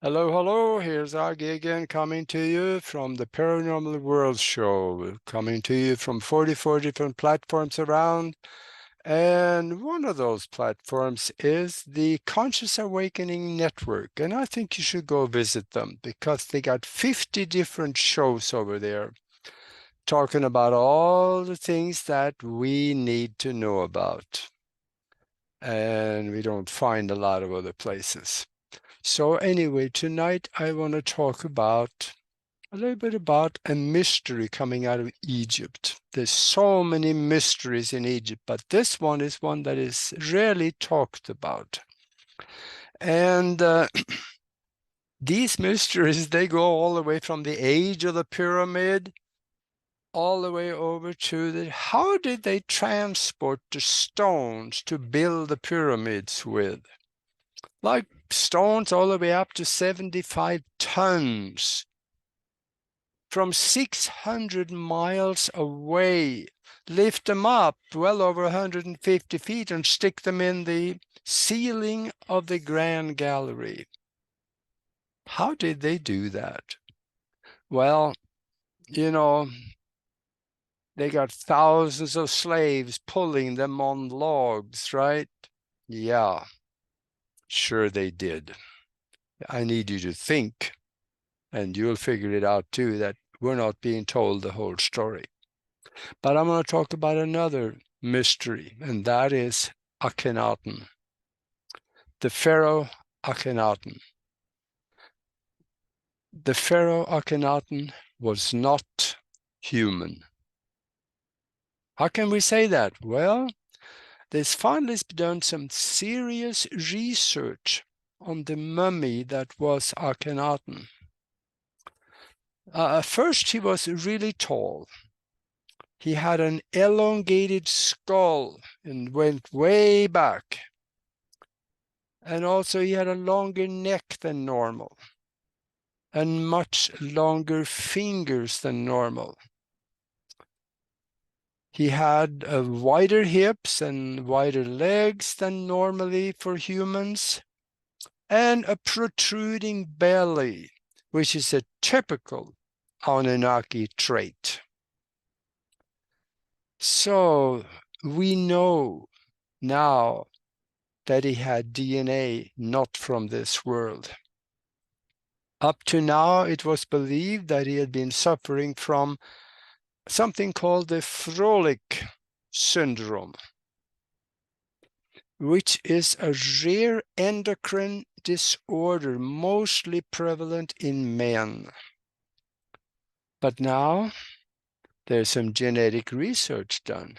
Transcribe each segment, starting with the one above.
Hello, hello. Here's Aage again, coming to you from the Paranormal World Show, coming to you from 44 different platforms around. And one of those platforms is the Conscious Awakening Network. And I think you should go visit them because they got 50 different shows over there talking about all the things that we need to know about. And we don't find a lot of other places. So anyway, tonight I want to talk about a little bit about a mystery coming out of Egypt. There's so many mysteries in Egypt, but this one is one that is rarely talked about. And these mysteries, they go all the way from the age of the pyramid all the way over to how did they transport the stones to build the pyramids with? Like stones all the way up to 75 tons from 600 miles away, lift them up well over 150 feet and stick them in the ceiling of the Grand Gallery. How did they do that? Well, you know, they got thousands of slaves pulling them on logs, right? Yeah, sure they did. I need you to think, and you'll figure it out too, that we're not being told the whole story. But I'm going to talk about another mystery, and that is Akhenaten, the pharaoh Akhenaten. The pharaoh Akhenaten was not human. How can we say that? Well, there's finally done some serious research on the mummy that was Akhenaten. First, he was really tall. He had an elongated skull and went way back. And also he had a longer neck than normal and much longer fingers than normal. He had wider hips and wider legs than normally for humans, and a protruding belly, which is a typical Anunnaki trait. So we know now that he had DNA not from this world. Up to now, it was believed that he had been suffering from something called the Froelich syndrome, which is a rare endocrine disorder mostly prevalent in men. But now there's some genetic research done.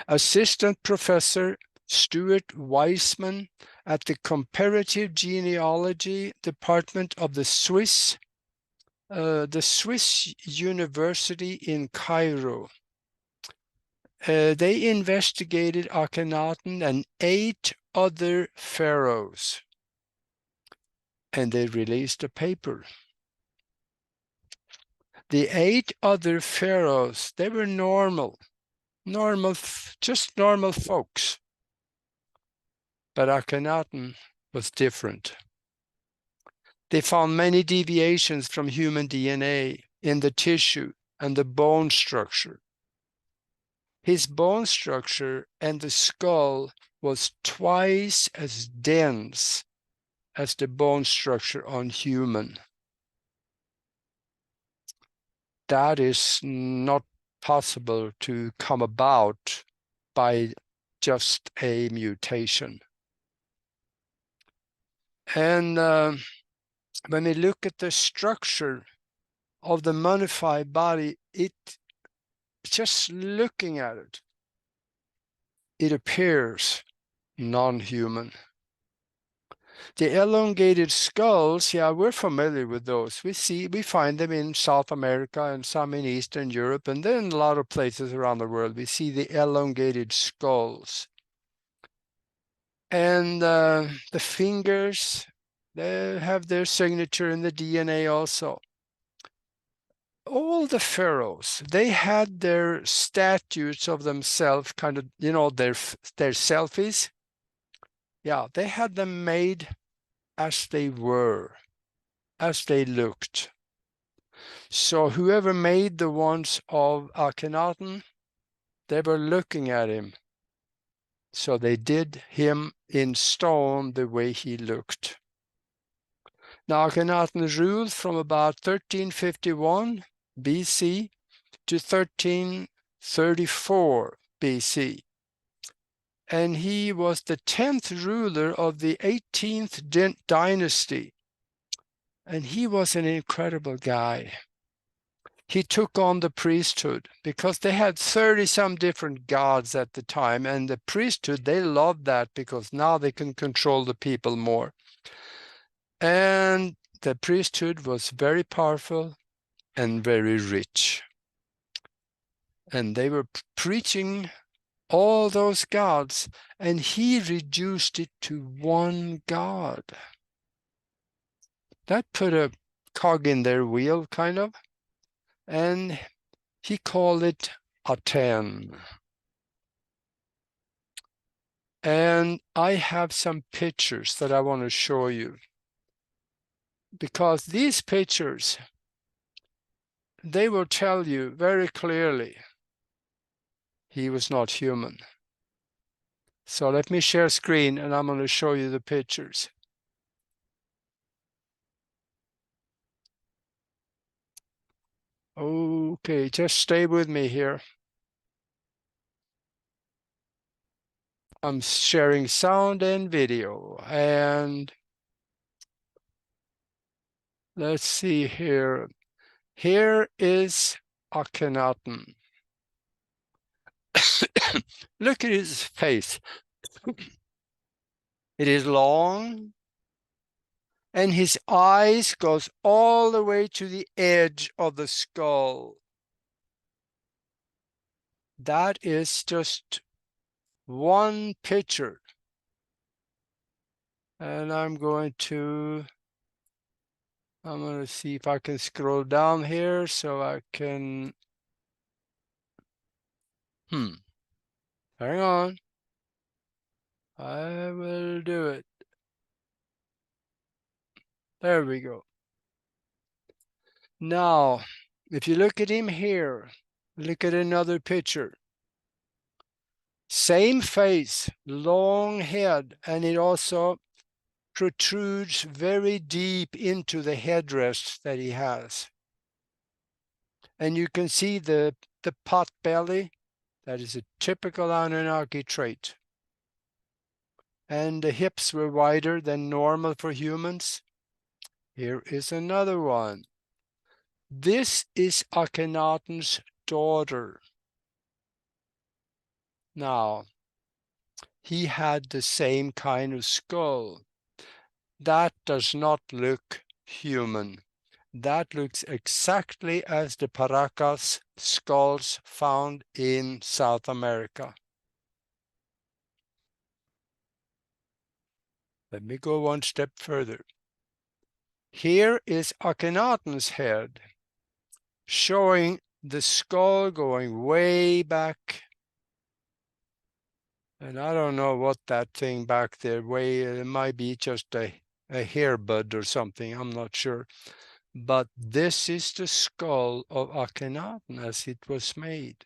Assistant Professor Stuart Weissman at the Comparative Genealogy Department of the Swiss University in Cairo. They investigated Akhenaten and 8 other pharaohs, and they released a paper. The 8 other pharaohs, they were just normal folks. But Akhenaten was different. They found many deviations from human DNA in the tissue and the bone structure. His bone structure and the skull was twice as dense as the bone structure on human. That is not possible to come about by just a mutation. And when we look at the structure of the mummified body, just looking at it, it appears non-human. The elongated skulls, yeah, we're familiar with those. We find them in South America and some in Eastern Europe, and then a lot of places around the world. We see the elongated skulls. And the fingers, they have their signature in the DNA also. All the pharaohs, they had their statues of themselves, kind of, their selfies. Yeah, they had them made as they were, as they looked. So whoever made the ones of Akhenaten, they were looking at him. So they did him in stone the way he looked. Now Akhenaten ruled from about 1351 BC to 1334 BC. And he was the 10th ruler of the 18th dynasty. And he was an incredible guy. He took on the priesthood because they had 30-some different gods at the time, and the priesthood, they loved that because now they can control the people more. And the priesthood was very powerful and very rich. And they were preaching all those gods, and he reduced it to one god. That put a cog in their wheel, kind of, and he called it Aten. And I have some pictures that I want to show you, because these pictures, they will tell you very clearly he was not human. So let me share screen and I'm going to show you the pictures. Okay, just stay with me here. I'm sharing sound and video, and let's see here. Here is Akhenaten. Look at his face. It is long, and his eyes goes all the way to the edge of the skull. That is just one picture. And I'm going to see if I can scroll down here so I can, hang on. I will do it. There we go. Now, if you look at him here, look at another picture. Same face, long head, and it also protrudes very deep into the headrest that he has. And you can see the pot belly. That is a typical Anunnaki trait. And the hips were wider than normal for humans. Here is another one. This is Akhenaten's daughter. Now, he had the same kind of skull. That does not look human. That looks exactly as the Paracas skulls found in South America. Let me go one step further. Here is Akhenaten's head, showing the skull going way back. And I don't know what that thing back there, it might be just a hair bud or something, I'm not sure. But this is the skull of Akhenaten as it was made.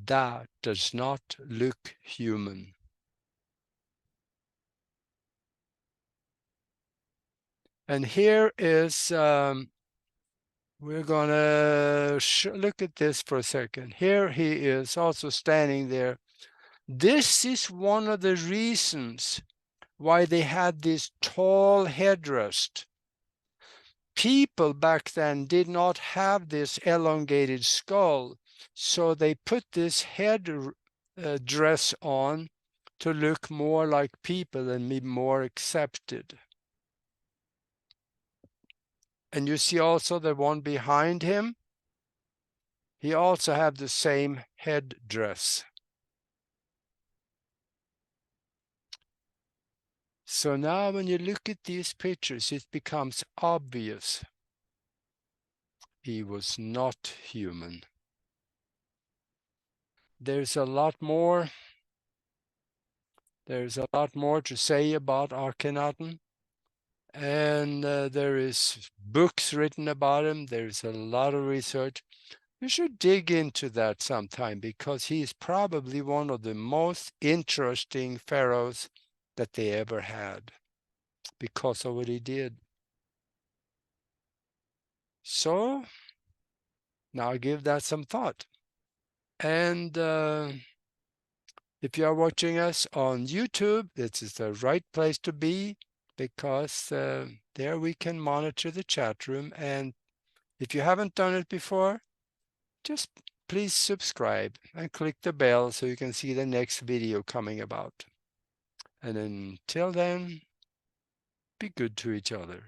That does not look human. And here is, we're gonna look at this for a second. Here he is also standing there. This is one of the reasons why they had this tall headrest. People back then did not have this elongated skull, so they put this head dress on to look more like people and be more accepted. And you see also the one behind him, he also had the same head dress. So now when you look at these pictures, it becomes obvious he was not human. There's a lot more. There's a lot more to say about Akhenaten, And there is books written about him. There's a lot of research. You should dig into that sometime because he is probably one of the most interesting pharaohs that they ever had because of what he did. So now give that some thought. And if you are watching us on YouTube, this is the right place to be because there we can monitor the chat room. And if you haven't done it before, just please subscribe and click the bell so you can see the next video coming about. And until then, be good to each other.